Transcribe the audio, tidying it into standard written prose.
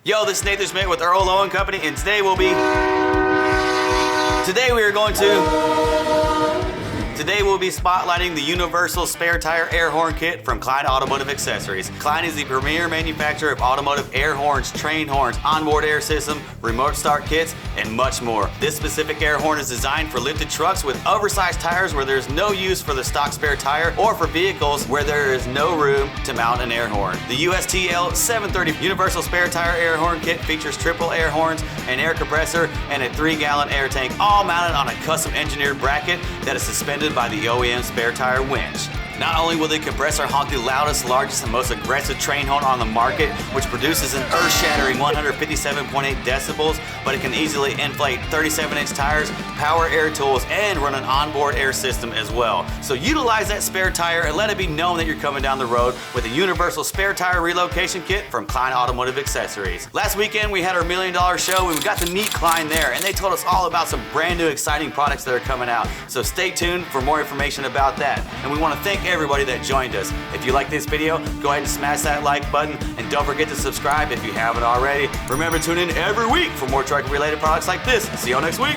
Yo, this is Nathan Schmidt with Earl Owen Company, and today we will be spotlighting the universal spare tire air horn kit from Kleinn Automotive Accessories. Kleinn is the premier manufacturer of automotive air horns, train horns, onboard air system, remote start kits, and much more. This specific air horn is designed for lifted trucks with oversized tires where there's no use for the stock spare tire, or for vehicles where there is no room to mount an air horn. The USTL 730 universal spare tire air horn kit features triple air horns, an air compressor, and a 3-gallon air tank, all mounted on a custom engineered bracket that is suspended by the OEM spare tire winch. Not only will the compressor honk the loudest, largest, and most aggressive train horn on the market, which produces an earth-shattering 157.8 decibels, but it can easily inflate 37-inch tires, power air tools, and run an onboard air system as well. So utilize that spare tire and let it be known that you're coming down the road with a universal spare tire relocation kit from Kleinn Automotive Accessories. Last weekend we had our $1 million show. We got to meet Kleinn there, and they told us all about some brand new exciting products that are coming out. So stay tuned for more information about that. And we want to thank everybody that joined us. If you like this video, go ahead and smash that like button, and don't forget to subscribe if you haven't already. Remember, tune in every week for more truck related products like this. See y'all next week.